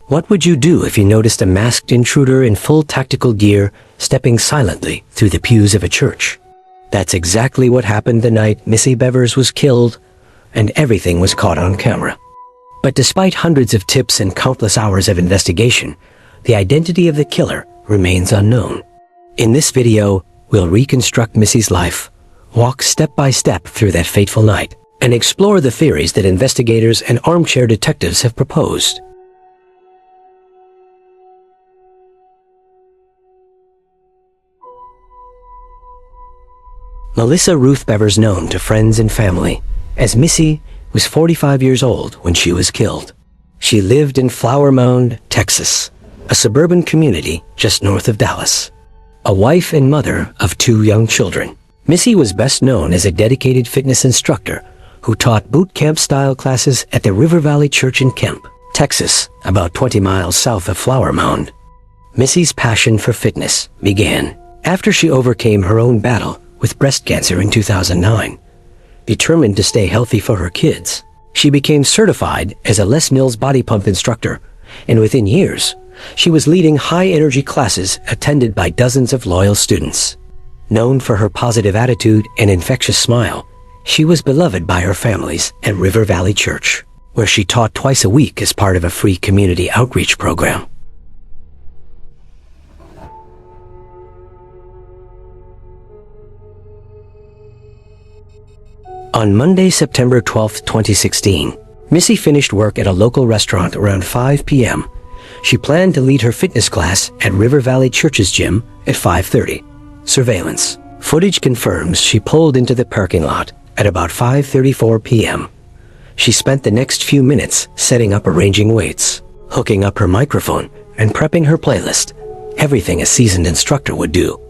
What would you do if you noticed a masked intruder in full tactical gear stepping silently through the pews of a church? That's exactly what happened the night Missy Bevers was killed, and everything was caught on camera. But despite hundreds of tips and countless hours of investigation, the identity of the killer remains unknown. In this video, we'll reconstruct Missy's life, walk step by step through that fateful night, and explore the theories that investigators and armchair detectives have proposed. Melissa Ruth Bevers, known to friends and family as Missy, was 45 years old when she was killed. She lived in Flower Mound, Texas, a suburban community just north of Dallas. A wife and mother of 2 young children, Missy was best known as a dedicated fitness instructor who taught boot camp-style classes at the River Valley Church in Kemp, Texas, about 20 miles south of Flower Mound. Missy's passion for fitness began after she overcame her own battle with breast cancer in 2009. Determined to stay healthy for her kids, she became certified as a Les Mills body pump instructor, and within years, she was leading high-energy classes attended by dozens of loyal students. Known for her positive attitude and infectious smile, she was beloved by her families at River Valley Church, where she taught twice a week as part of a free community outreach program. On Monday, September 12, 2016, Missy finished work at a local restaurant around 5 p.m. She planned to lead her fitness class at River Valley Church's gym at 5:30. Surveillance footage confirms she pulled into the parking lot at about 5:34 p.m. She spent the next few minutes setting up arranging weights, hooking up her microphone, and prepping her playlist, everything a seasoned instructor would do.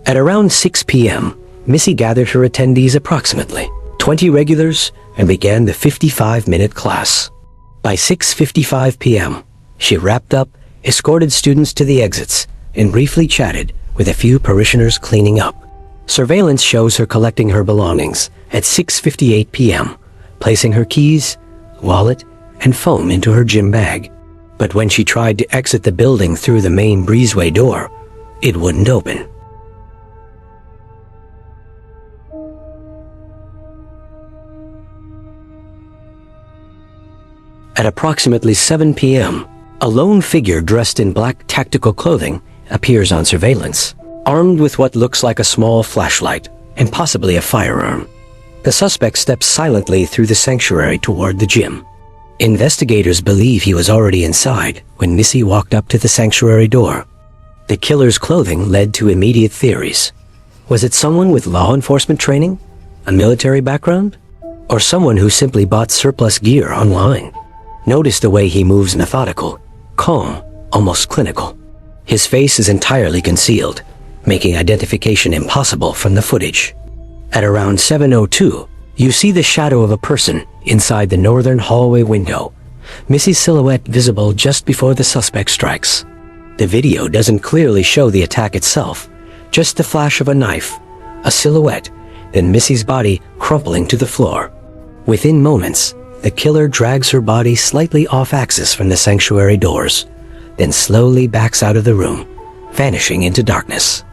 At around 6 p.m., Missy gathered her attendees, approximately 20 regulars, and began the 55-minute class. By 6:55 p.m., she wrapped up, escorted students to the exits, and briefly chatted with a few parishioners cleaning up. Surveillance shows her collecting her belongings at 6:58 p.m., placing her keys, wallet, and phone into her gym bag. But when she tried to exit the building through the main breezeway door, it wouldn't open. At approximately 7 p.m., a lone figure dressed in black tactical clothing appears on surveillance, armed with what looks like a small flashlight and possibly a firearm. The suspect steps silently through the sanctuary toward the gym. Investigators believe he was already inside when Missy walked up to the sanctuary door. The killer's clothing led to immediate theories. Was it someone with law enforcement training, a military background, or someone who simply bought surplus gear online? Notice the way he moves: methodical, calm, almost clinical. His face is entirely concealed, making identification impossible from the footage. At around 7:02, you see the shadow of a person inside the northern hallway window, Missy's silhouette visible just before the suspect strikes. The video doesn't clearly show the attack itself, just the flash of a knife, a silhouette, then Missy's body crumpling to the floor. Within moments, the killer drags her body slightly off-axis from the sanctuary doors, then slowly backs out of the room, vanishing into darkness.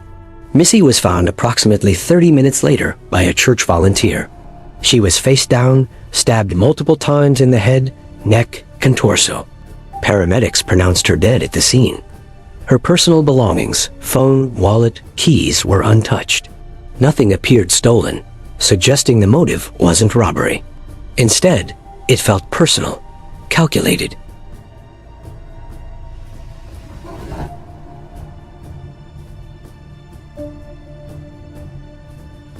Missy was found approximately 30 minutes later by a church volunteer. She was face down, stabbed multiple times in the head, neck, and torso. Paramedics pronounced her dead at the scene. Her personal belongings, phone, wallet, keys, were untouched. Nothing appeared stolen, suggesting the motive wasn't robbery. Instead, it felt personal, calculated.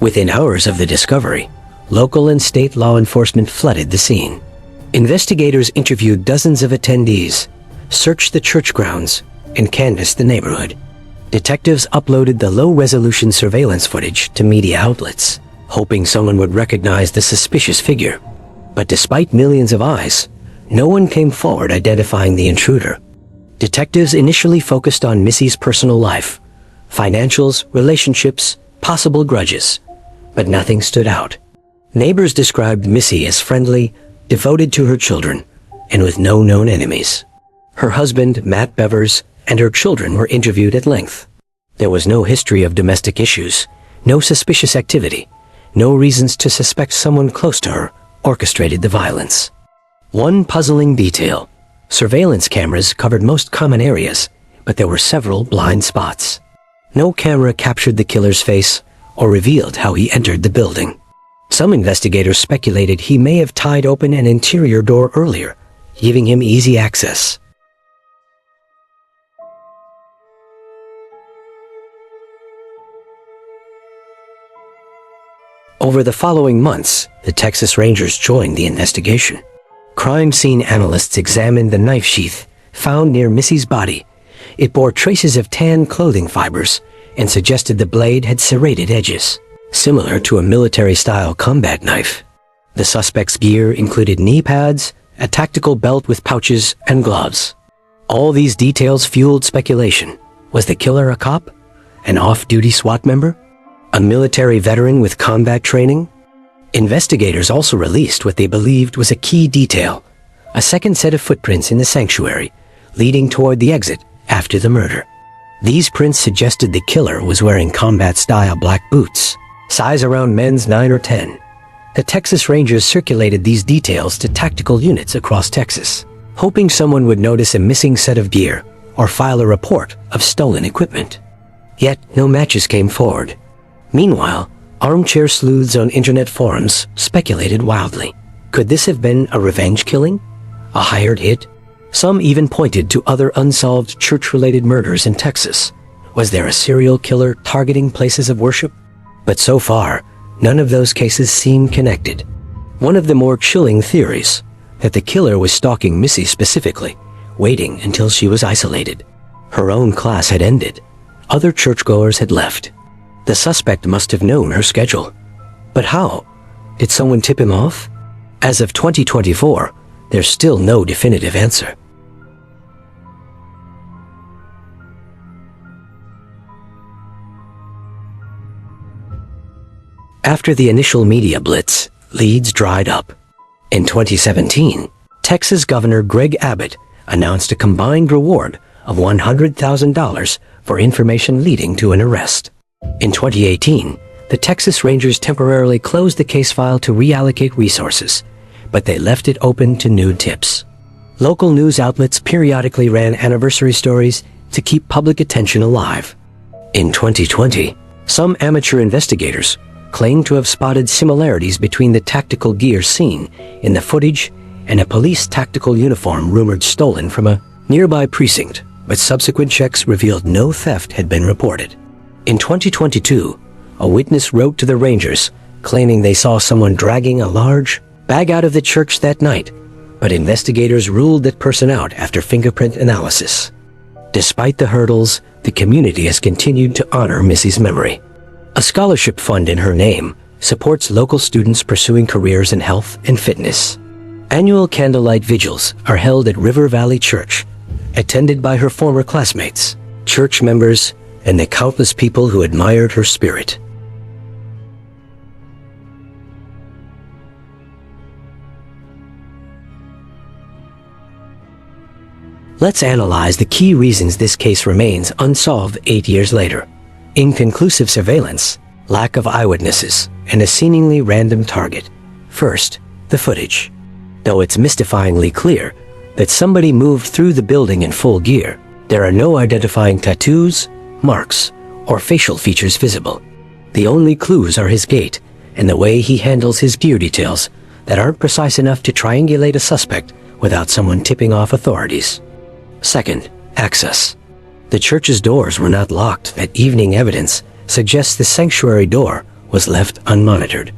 Within hours of the discovery, local and state law enforcement flooded the scene. Investigators interviewed dozens of attendees, searched the church grounds, and canvassed the neighborhood. Detectives uploaded the low-resolution surveillance footage to media outlets, hoping someone would recognize the suspicious figure. But despite millions of eyes, no one came forward identifying the intruder. Detectives initially focused on Missy's personal life, financials, relationships, possible grudges, but nothing stood out. Neighbors described Missy as friendly, devoted to her children, and with no known enemies. Her husband, Matt Bevers, and her children were interviewed at length. There was no history of domestic issues, no suspicious activity, no reasons to suspect someone close to her orchestrated the violence. One puzzling detail: surveillance cameras covered most common areas, but there were several blind spots. No camera captured the killer's face or revealed how he entered the building. Some investigators speculated he may have tied open an interior door earlier, giving him easy access. Over the following months, the Texas Rangers joined the investigation. Crime scene analysts examined the knife sheath found near Missy's body. It bore traces of tan clothing fibers and suggested the blade had serrated edges, similar to a military-style combat knife. The suspect's gear included knee pads, a tactical belt with pouches, and gloves. All these details fueled speculation. Was the killer a cop? An off-duty SWAT member? A military veteran with combat training? Investigators also released what they believed was a key detail: a second set of footprints in the sanctuary, leading toward the exit after the murder. These prints suggested the killer was wearing combat-style black boots, size around men's 9 or 10. The Texas Rangers circulated these details to tactical units across Texas, hoping someone would notice a missing set of gear or file a report of stolen equipment. Yet no matches came forward. Meanwhile, armchair sleuths on internet forums speculated wildly. Could this have been a revenge killing? A hired hit? Some even pointed to other unsolved church-related murders in Texas. Was there a serial killer targeting places of worship? But so far, none of those cases seem connected. One of the more chilling theories, that the killer was stalking Missy specifically, waiting until she was isolated. Her own class had ended. Other churchgoers had left. The suspect must have known her schedule. But how? Did someone tip him off? As of 2024, there's still no definitive answer. After the initial media blitz, leads dried up. In 2017, Texas Governor Greg Abbott announced a combined reward of $100,000 for information leading to an arrest. In 2018, the Texas Rangers temporarily closed the case file to reallocate resources, but they left it open to new tips. Local news outlets periodically ran anniversary stories to keep public attention alive. In 2020, some amateur investigators claimed to have spotted similarities between the tactical gear seen in the footage and a police tactical uniform rumored stolen from a nearby precinct, but subsequent checks revealed no theft had been reported. In 2022, a witness wrote to the Rangers claiming they saw someone dragging a large bag out of the church that night, but investigators ruled that person out after fingerprint analysis. Despite the hurdles, the community has continued to honor Missy's memory. A scholarship fund in her name supports local students pursuing careers in health and fitness. Annual candlelight vigils are held at River Valley Church, attended by her former classmates, church members, and the countless people who admired her spirit. Let's analyze the key reasons this case remains unsolved 8 years later. Inconclusive surveillance, lack of eyewitnesses, and a seemingly random target. First, the footage. Though it's mystifyingly clear that somebody moved through the building in full gear, there are no identifying tattoos, marks, or facial features visible. The only clues are his gait and the way he handles his gear details that aren't precise enough to triangulate a suspect without someone tipping off authorities. Second, access. The church's doors were not locked. That evening evidence suggests the sanctuary door was left unmonitored.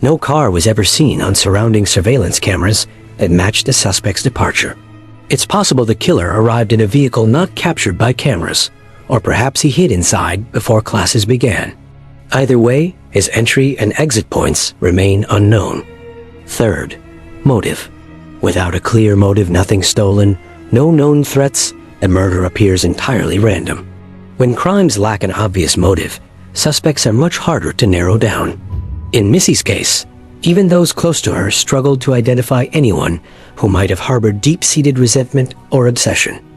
No car was ever seen on surrounding surveillance cameras that matched the suspect's departure. It's possible the killer arrived in a vehicle not captured by cameras, or perhaps he hid inside before classes began. Either way, his entry and exit points remain unknown. Third, motive. Without a clear motive, nothing stolen, no known threats, the murder appears entirely random. When crimes lack an obvious motive, suspects are much harder to narrow down. In Missy's case, Even those close to her struggled to identify anyone who might have harbored deep-seated resentment or obsession.